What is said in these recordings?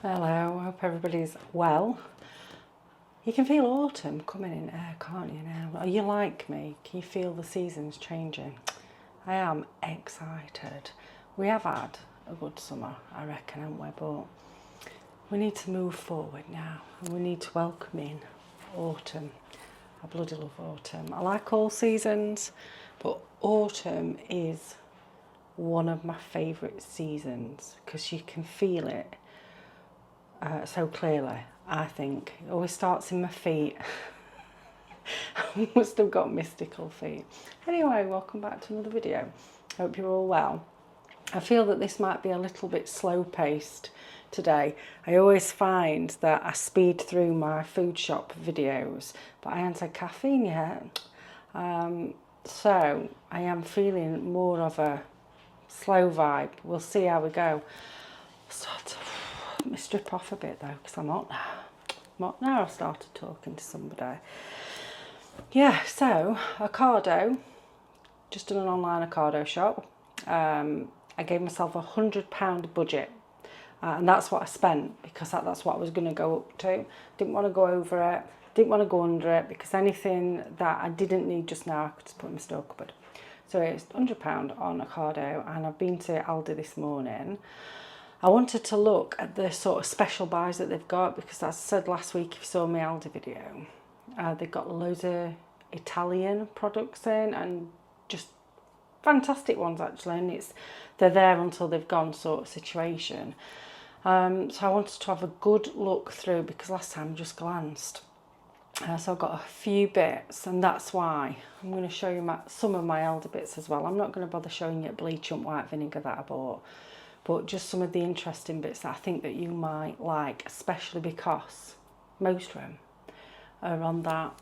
Hello, I hope everybody's well. You can feel autumn coming in air, can't you now? Are you like me? Can you feel the seasons changing? I am excited. We have had a good summer, I reckon, haven't we? But we need to move forward now and we need to welcome in autumn. I bloody love autumn. I like all seasons, but autumn is one of my favourite seasons because you can feel it so clearly. I think it always starts in my feet. I must have got mystical feet. Anyway, welcome back to another video. Hope you're all well. I feel that this might be a little bit slow paced today. I always find that I speed through my food shop videos, but I haven't had caffeine yet. So I am feeling more of a slow vibe. We'll see how we go. Let me strip off a bit though, because I'm hot now. I've started talking to somebody. Yeah, so Ocado, just done an online Ocado shop. I gave myself £100 budget, and that's what I spent because that's what I was going to go up to. Didn't want to go over it, didn't want to go under it, because anything that I didn't need just now I could just put in my store cupboard. So it's £100 on Ocado, and I've been to Aldi this morning. I wanted to look at the sort of special buys that they've got, because as I said last week, if you saw my Aldi video, they've got loads of Italian products in, and just fantastic ones actually, and they're there until they've gone sort of situation. So I wanted to have a good look through, because last time I just glanced. So I've got a few bits, and that's why I'm going to show you some of my Aldi bits as well. I'm not going to bother showing you bleach and white vinegar that I bought, but just some of the interesting bits that I think that you might like, especially because most of them are on that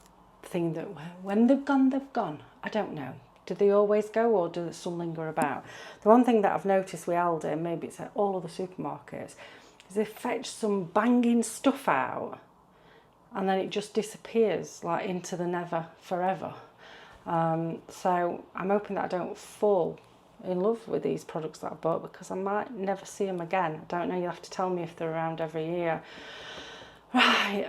thing that when they've gone, they've gone. I don't know. Do they always go, or do some linger about? The one thing that I've noticed with Aldi, and maybe it's at all other supermarkets, is they fetch some banging stuff out and then it just disappears like into the never forever. So I'm hoping that I don't fall in love with these products that I bought, because I might never see them again. I don't know, you have to tell me if they're around every year. Right,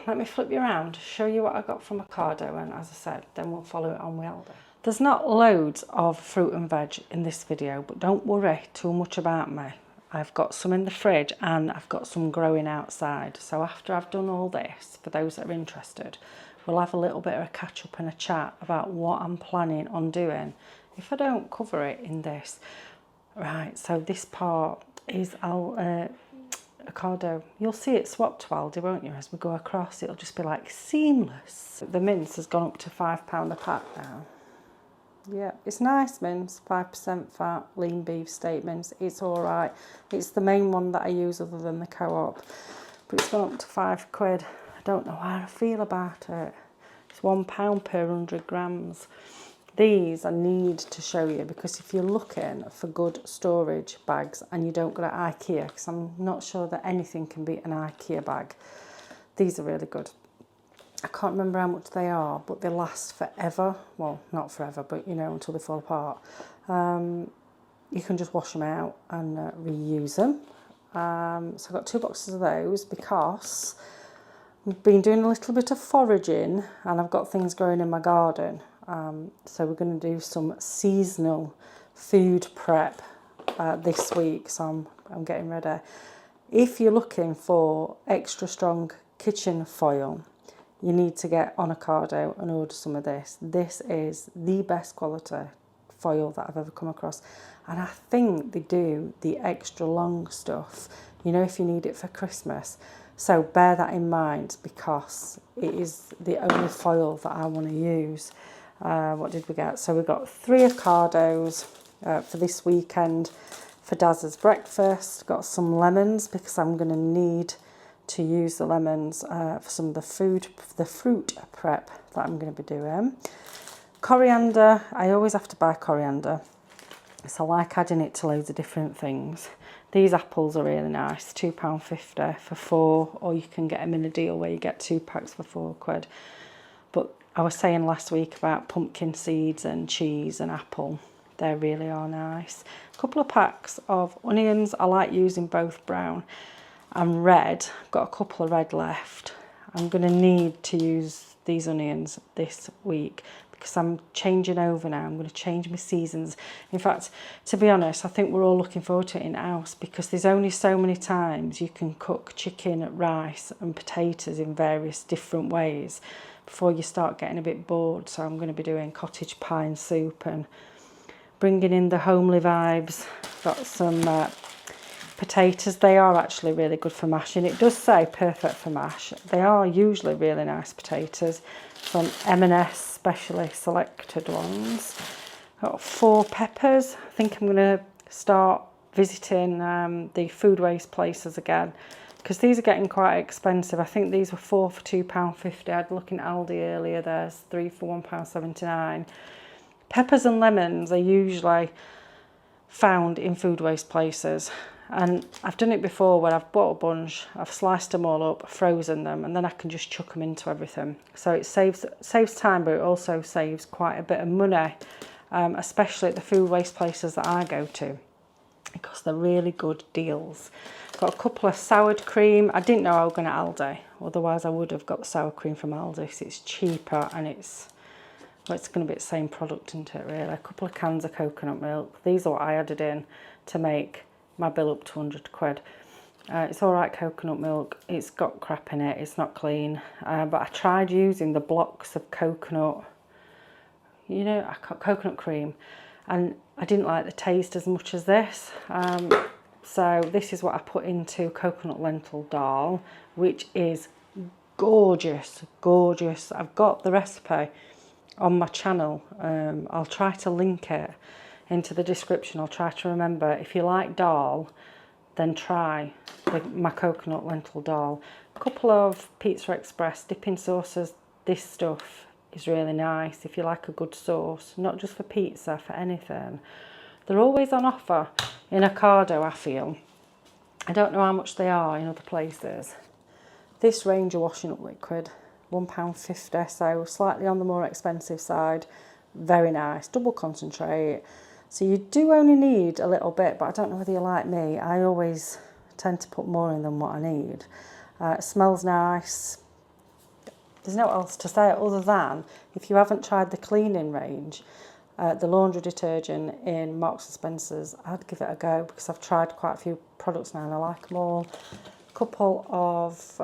let me flip you around, show you what I got from Ocado, and as I said, then we'll follow it on with Aldi. There's not loads of fruit and veg in this video, but don't worry too much about me. I've got some in the fridge and I've got some growing outside. So after I've done all this, for those that are interested, we'll have a little bit of a catch up and a chat about what I'm planning on doing if I don't cover it in this. Right, so this part is Ocado. You'll see it swapped to Aldi, won't you? As we go across, it'll just be like seamless. The mince has gone up to £5 a pack now. Yeah, it's nice mince, 5% fat, lean beef steak mince. It's all right. It's the main one that I use other than the Co-op. But it's gone up to £5. I don't know how I feel about it. It's £1 per 100 grams. These I need to show you, because if you're looking for good storage bags and you don't go to IKEA, because I'm not sure that anything can beat an IKEA bag, these are really good. I can't remember how much they are, but they last forever. Well, not forever, but you know, until they fall apart. You can just wash them out and reuse them. So I've got 2 boxes of those, because I've been doing a little bit of foraging and I've got things growing in my garden. So we're going to do some seasonal food prep this week, so I'm getting ready. If you're looking for extra strong kitchen foil, you need to get on Ocado and order some of this. This is the best quality foil that I've ever come across. And I think they do the extra long stuff, you know, if you need it for Christmas. So bear that in mind, because it is the only foil that I want to use. What did we get? So we got 3 Ocados for this weekend for Daz's breakfast. Got some lemons, because I'm going to need to use the lemons for some of the fruit prep that I'm going to be doing. Coriander, I always have to buy coriander, so I like adding it to loads of different things. These apples are really nice, £2.50 for 4, or you can get them in a deal where you get 2 packs for £4. But I was saying last week about pumpkin seeds and cheese and apple. They really are nice. A couple of packs of onions. I like using both brown and red. I've got a couple of red left. I'm going to need to use these onions this week because I'm changing over now. I'm going to change my seasons. In fact, to be honest, I think we're all looking forward to it in house because there's only so many times you can cook chicken, rice and potatoes in various different ways before you start getting a bit bored. So I'm going to be doing cottage pie and soup and bringing in the homely vibes. Got some potatoes. They are actually really good for mashing. It does say perfect for mash. They are usually really nice potatoes. Some M&S specially selected ones. Got 4 peppers. I think I'm going to start visiting the food waste places again because these are getting quite expensive. I think these were 4 for £2.50. I'd look in Aldi earlier. There's 3 for £1.79. Peppers and lemons are usually found in food waste places, and I've done it before where I've bought a bunch, I've sliced them all up, frozen them, and then I can just chuck them into everything. So it saves time, but it also saves quite a bit of money, especially at the food waste places that I go to, because they're really good deals. Got a couple of sour cream. I didn't know I was going to Aldi, otherwise I would have got the sour cream from Aldi. So it's cheaper and it's going to be the same product, isn't it, really? A couple of cans of coconut milk. These are what I added in to make my bill up to 100 quid. It's all right coconut milk. It's got crap in it. It's not clean. But I tried using the blocks of coconut, you know, coconut cream, and I didn't like the taste as much as this. So this is what I put into coconut lentil dal, which is gorgeous, gorgeous. I've got the recipe on my channel. I'll try to link it into the description. I'll try to remember. If you like dal, then try my coconut lentil dal. A couple of Pizza Express dipping sauces. This stuff is really nice if you like a good sauce, not just for pizza, for anything. They're always on offer in Ocado, I feel. I don't know how much they are in other places. This range of washing up liquid, £1.50, so slightly on the more expensive side. Very nice, double concentrate. So you do only need a little bit, but I don't know whether you're like me. I always tend to put more in than what I need. It smells nice. There's no else to say other than, if you haven't tried the cleaning range, the laundry detergent in Marks and Spencer's, I'd give it a go because I've tried quite a few products now and I like them all. A couple of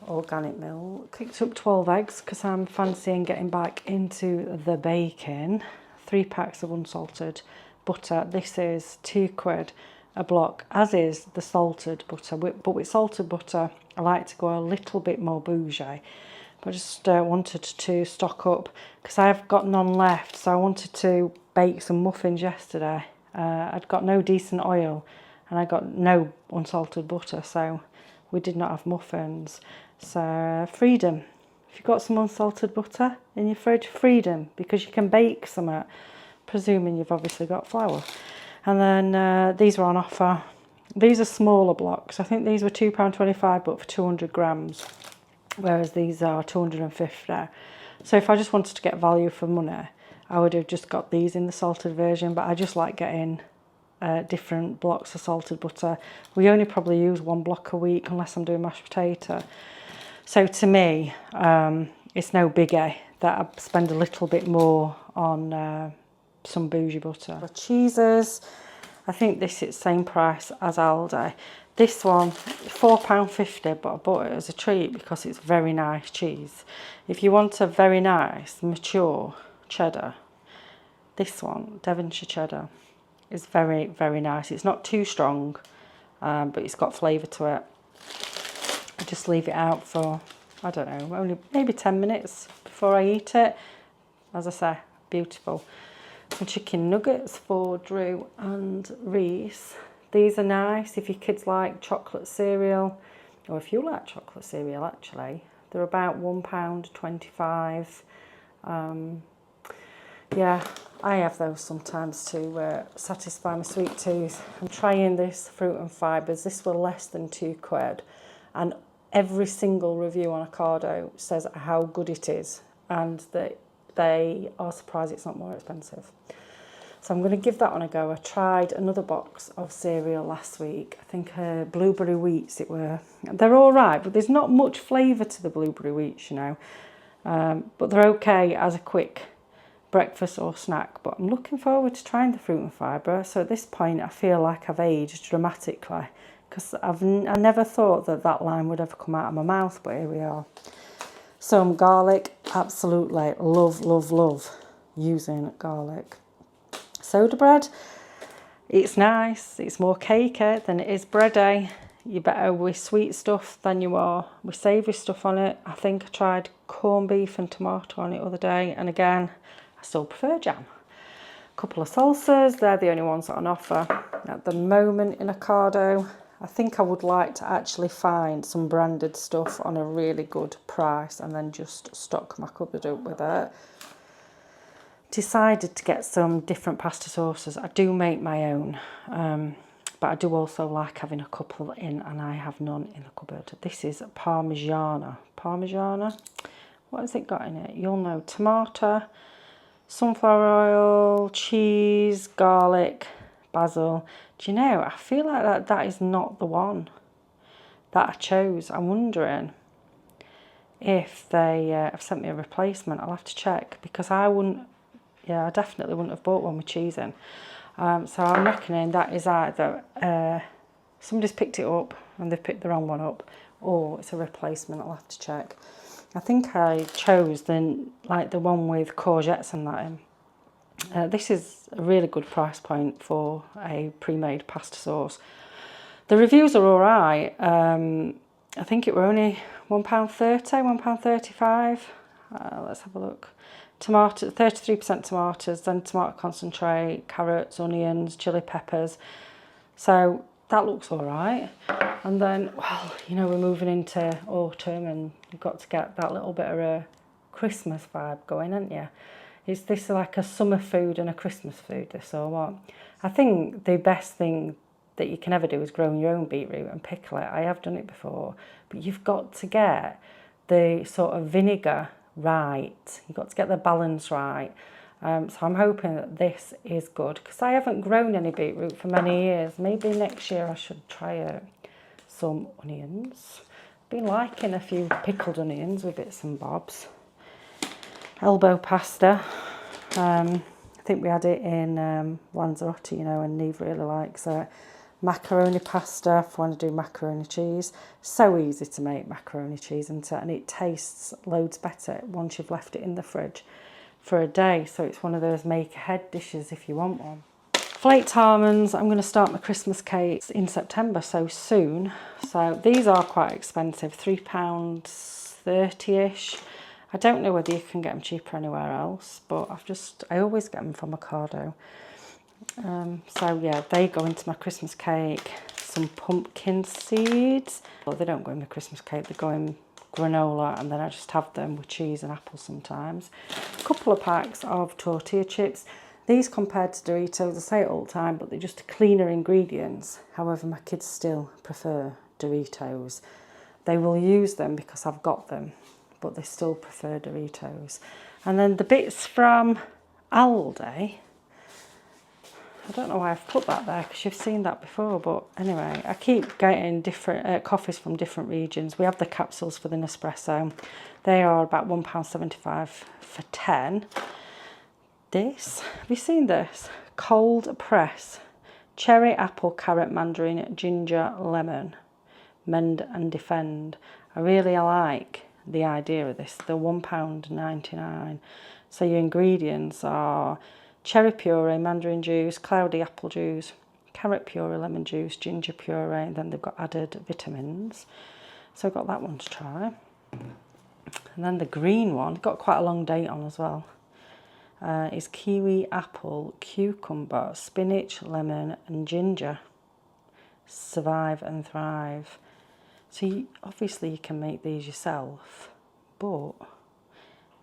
organic milk. Picked up 12 eggs because I'm fancying getting back into the baking. 3 packs of unsalted butter. This is £2 a block, as is the salted butter. But with salted butter, I like to go a little bit more bougie. But I just wanted to stock up because I've got none left. So I wanted to bake some muffins yesterday. I'd got no decent oil and I got no unsalted butter, so we did not have muffins. So freedom. If you've got some unsalted butter in your fridge, freedom, because you can bake some, presuming you've obviously got flour. And then these were on offer. These are smaller blocks. I think these were £2.25, but for 200 grams, whereas these are 250. So if I just wanted to get value for money, I would have just got these in the salted version, but I just like getting different blocks of salted butter. We only probably use 1 block a week unless I'm doing mashed potato. So to me, it's no biggie that I spend a little bit more on some bougie butter. The cheeses, I think this is the same price as Aldi. This one, £4.50, but I bought it as a treat because it's very nice cheese. If you want a very nice, mature cheddar, this one, Devonshire cheddar, is very, very nice. It's not too strong, but it's got flavour to it. I just leave it out for, I don't know, only maybe 10 minutes before I eat it. As I say, beautiful. Some chicken nuggets for Drew and Reese. These are nice if your kids like chocolate cereal, or if you like chocolate cereal actually. They're about £1.25. Yeah, I have those sometimes to satisfy my sweet tooth. I'm trying this fruit and fibres. This were less than £2, and every single review on Ocado says how good it is and that they are surprised it's not more expensive. So I'm going to give that one a go. I tried another box of cereal last week. I think blueberry wheats it were. They're all right, but there's not much flavour to the blueberry wheats, you know. But they're okay as a quick breakfast or snack. But I'm looking forward to trying the fruit and fibre. So at this point, I feel like I've aged dramatically because I never thought that line would ever come out of my mouth, but here we are. Some garlic, absolutely love using garlic. Soda bread, it's nice, it's more cakey than it is bready. You're better with sweet stuff than you are with savoury stuff on it. I think I tried corned beef and tomato on it the other day, and again, I still prefer jam. A couple of salsas, they're the only ones that are on offer at the moment in Ocado. I think I would like to actually find some branded stuff on a really good price and then just stock my cupboard up with it. Decided to get some different pasta sauces. I do make my own, but I do also like having a couple in, and I have none in the cupboard. This is Parmigiana. What has it got in it? You'll know. Tomato, sunflower oil, cheese, garlic, basil. Do you know, I feel like that is not the one that I chose. I'm wondering if they have sent me a replacement. I'll have to check, because I definitely wouldn't have bought one with cheese in. So I'm reckoning that is either somebody's picked it up and they've picked the wrong one up, or it's a replacement. I'll have to check. I think I chose the one with courgettes and that in. This is a really good price point for a pre-made pasta sauce. The reviews are all right. I think it were only £1.30, £1.35. Let's have a look. Tomato, 33% tomatoes, then tomato concentrate, carrots, onions, chili peppers. So that looks all right. And then, well, you know, we're moving into autumn and you've got to get that little bit of a Christmas vibe going, haven't you? Is this like a summer food and a Christmas food, this, or what? I think the best thing that you can ever do is grow your own beetroot and pickle it. I have done it before, but you've got to get the sort of vinegar right. You've got to get the balance right. So I'm hoping that this is good, because I haven't grown any beetroot for many years. Maybe next year I should try it. Some onions. Been liking a few pickled onions with bits and bobs. Elbow pasta. I think we had it in Lanzarote, you know, and Neve really likes it. Macaroni pasta, if I want to do macaroni cheese. So easy to make macaroni cheese, and it tastes loads better once you've left it in the fridge for a day. So it's one of those make ahead dishes if you want one. Flaked almonds. I'm going to start my Christmas cakes in September, so soon. So these are quite expensive, £3.30-ish. I don't know whether you can get them cheaper anywhere else, but I always get them from Ocado. So yeah, they go into my Christmas cake. Some pumpkin seeds. Well, they don't go in my Christmas cake, they go in granola, and then I just have them with cheese and apples sometimes. A couple of packs of tortilla chips. These compared to Doritos, I say it all the time, but they're just cleaner ingredients. However, my kids still prefer Doritos. They will use them because I've got them, but they still prefer Doritos. And then the bits from Aldi, I don't know why I've put that there, because you've seen that before, but anyway, I keep getting different coffees from different regions. We have the capsules for the Nespresso. They are about £1.75 for 10. This, have you seen this? Cold press, cherry, apple, carrot, mandarin, ginger, lemon, mend and defend. I really like the idea of this. They're £1.99. So your ingredients are cherry puree, mandarin juice, cloudy apple juice, carrot puree, lemon juice, ginger puree, and then they've got added vitamins. So I've got that one to try. And then the green one, got quite a long date on as well, is kiwi, apple, cucumber, spinach, lemon and ginger. Survive and thrive. So obviously you can make these yourself, but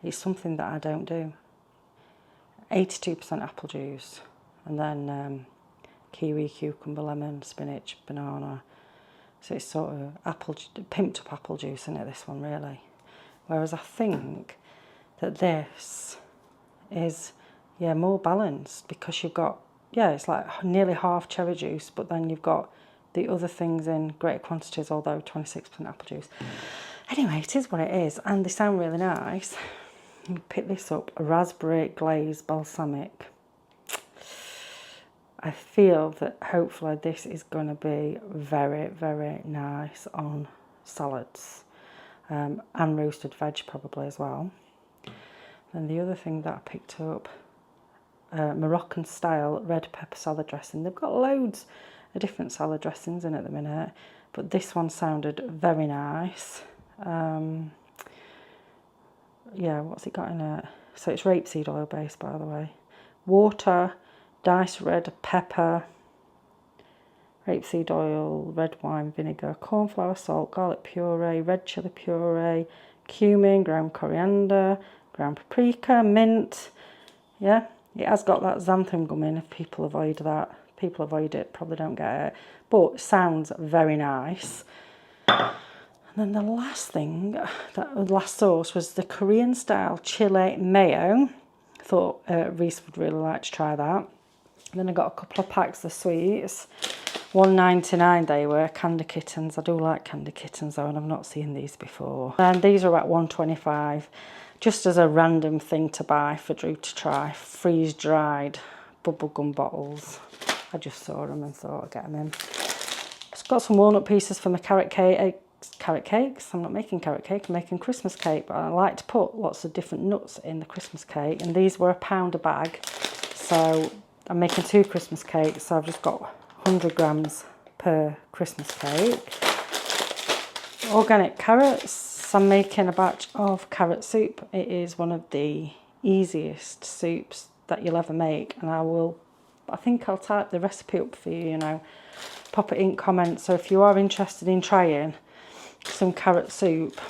it's something that I don't do. 82% apple juice, and then kiwi, cucumber, lemon, spinach, banana. So it's sort of pimped up apple juice in it, this one really. Whereas I think that this is, yeah, more balanced, because you've got, yeah, it's like nearly half cherry juice, but then you've got the other things in greater quantities, although 26% apple juice. Anyway, it is what it is, and they sound really nice. You pick this up, a raspberry glazed balsamic. I feel that hopefully this is going to be very, very nice on salads, and roasted veg probably as well. And the other thing that I picked up, Moroccan style red pepper salad dressing. They've got loads of different salad dressings in at the minute, but this one sounded very nice. Yeah, what's it got in it? So it's rapeseed oil based, by the way. Water, diced red pepper, rapeseed oil, red wine vinegar, cornflour, salt, garlic puree, red chilli puree, cumin, ground coriander, ground paprika, mint. Yeah, it has got that xanthan gum in. If people avoid that, people avoid it, probably don't get it, but it sounds very nice. And then the last thing, that last sauce, was the Korean style chili mayo. Thought Reese would really like to try that. And then I got a couple of packs of sweets. $1.99 they were, candy kittens. I do like candy kittens though, and I've not seen these before. And these are about $1.25, just as a random thing to buy for Drew to try. Freeze dried bubblegum bottles. I just saw them and thought I'd get them in. Just got some walnut pieces for my carrot cakes. I'm not making carrot cake, I'm making Christmas cake, but I like to put lots of different nuts in the Christmas cake, and these were £1 a bag, so I'm making 2 Christmas cakes, so I've just got 100 grams per Christmas cake. Organic carrots. I'm making a batch of carrot soup. It is one of the easiest soups that you'll ever make, and I think I'll type the recipe up for you, pop it in comments. So if you are interested in trying some carrot soup,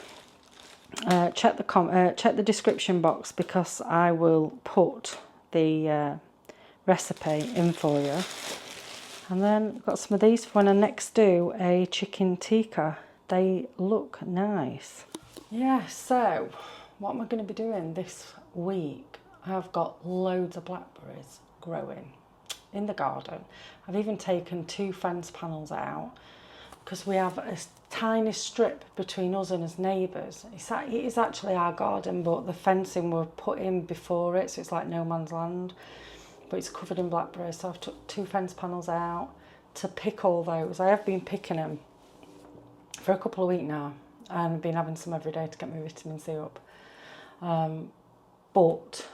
check the description box, because I will put the recipe in for you. And then got some of these for when I next do a chicken tikka. They look nice. Yeah, so what am I going to be doing this week? I've got loads of blackberries growing in the garden. I've even taken 2 fence panels out, because we have a tiny strip between us and his neighbours. It is actually our garden, but the fencing were put in before it, so it's like no man's land. But it's covered in blackberries, so I've took 2 fence panels out to pick all those. I have been picking them for a couple of weeks now, and I've been having some every day to get my vitamin C up. But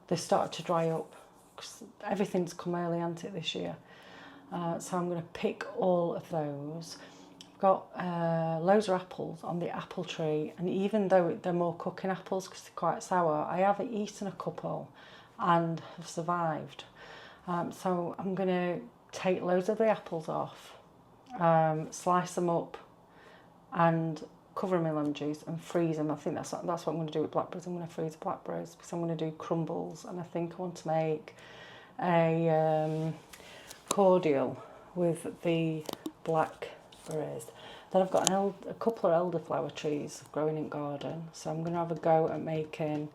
they started to dry up, because everything's come early, hasn't it, this year? So I'm going to pick all of those. I've got loads of apples on the apple tree, and even though they're more cooking apples because they're quite sour, I have eaten a couple and have survived. So I'm going to take loads of the apples off, slice them up and cover them in lemon juice and freeze them. I think that's what I'm going to do with blackberries. I'm going to freeze blackberries because I'm going to do crumbles, and I think I want to make a cordial with the blackberries. Then I've got a couple of elderflower trees growing in garden, so I'm going to have a go at making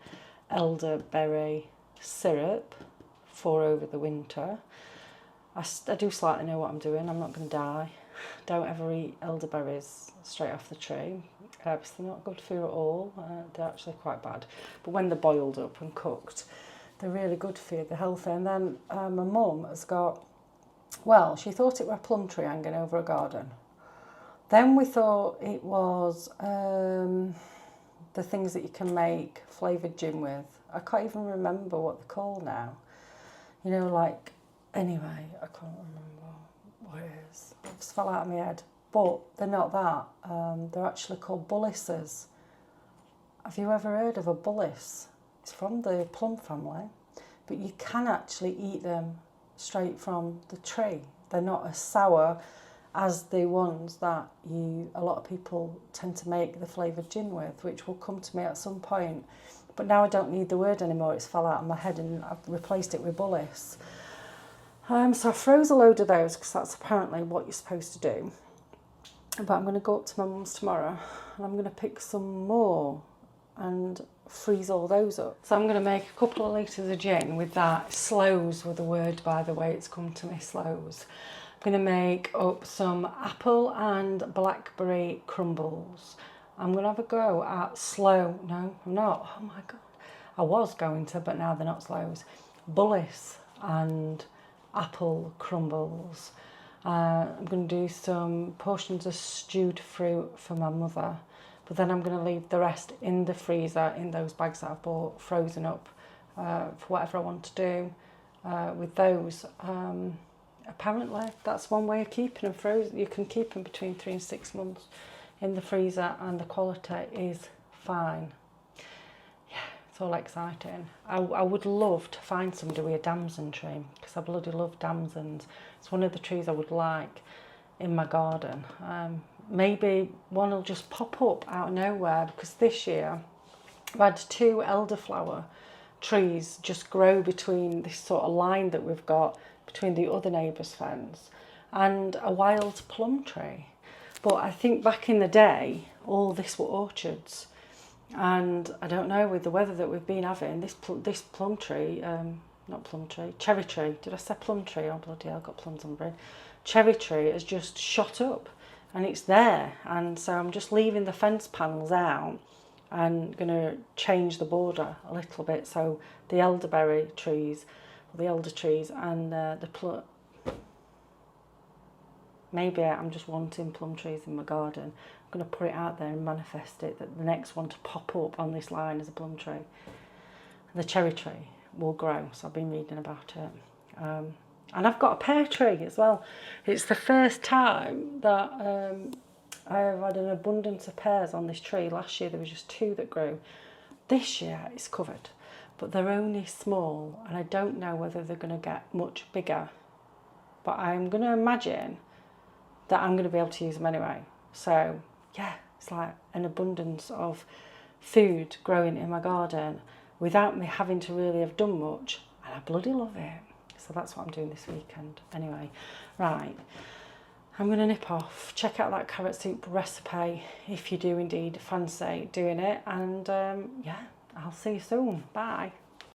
elderberry syrup for over the winter. I do slightly know what I'm doing. I'm not going to die. Don't ever eat elderberries straight off the tree, because they're not good for you at all. They're actually quite bad, but when they're boiled up and cooked, they're really good for you, they're healthy. And then my mum has got, well, she thought it were a plum tree hanging over a garden. Then we thought it was the things that you can make flavoured gin with. I can't even remember what they're called now. Anyway, I can't remember what it is. It just fell out of my head. But they're not that. They're actually called bullises. Have you ever heard of a bullis? It's from the plum family, but you can actually eat them straight from the tree. They're not as sour as the ones that a lot of people tend to make the flavoured gin with, which will come to me at some point. But now I don't need the word anymore. It's fell out of my head, and I've replaced it with bullis. So I froze a load of those because that's apparently what you're supposed to do. But I'm going to go up to my mum's tomorrow, and I'm going to pick some more and freeze all those up. So I'm going to make a couple of litres of gin with that. Sloes were the word, by the way, it's come to me, sloes. I'm going to make up some apple and blackberry crumbles. I'm going to have a go at no, I'm not, oh my God. I was going to, but now they're not sloes. Bullis and apple crumbles. I'm going to do some portions of stewed fruit for my mother, but then I'm going to leave the rest in the freezer in those bags that I've bought, frozen up, for whatever I want to do with those. Apparently, that's one way of keeping them frozen. You can keep them between 3 and 6 months in the freezer, and the quality is fine. Yeah, it's all exciting. I would love to find somebody with a damson tree, because I bloody love damsons. It's one of the trees I would like in my garden. Maybe one will just pop up out of nowhere, because this year I've had 2 elderflower trees just grow between this sort of line that we've got between the other neighbour's fence and a wild plum tree. But I think back in the day, all this were orchards. And I don't know, with the weather that we've been having, this plum tree, not plum tree, cherry tree. Did I say plum tree? Oh, bloody hell, I've got plums on my brain. Cherry tree has just shot up and it's there. And so I'm just leaving the fence panels out and going to change the border a little bit. So the elderberry trees, the elder trees and the plum. Maybe I'm just wanting plum trees in my garden. I'm going to put it out there and manifest it, that the next one to pop up on this line is a plum tree. The cherry tree will grow, so I've been reading about it. And I've got a pear tree as well. It's the first time that I have had an abundance of pears on this tree. Last year there was just 2 that grew. This year it's covered, but they're only small, and I don't know whether they're going to get much bigger. But I'm going to imagine that I'm going to be able to use them anyway. So yeah, it's like an abundance of food growing in my garden without me having to really have done much, and I bloody love it. So that's what I'm doing this weekend. Anyway, right, I'm going to nip off, check out that carrot soup recipe if you do indeed fancy doing it, and yeah, I'll see you soon. Bye.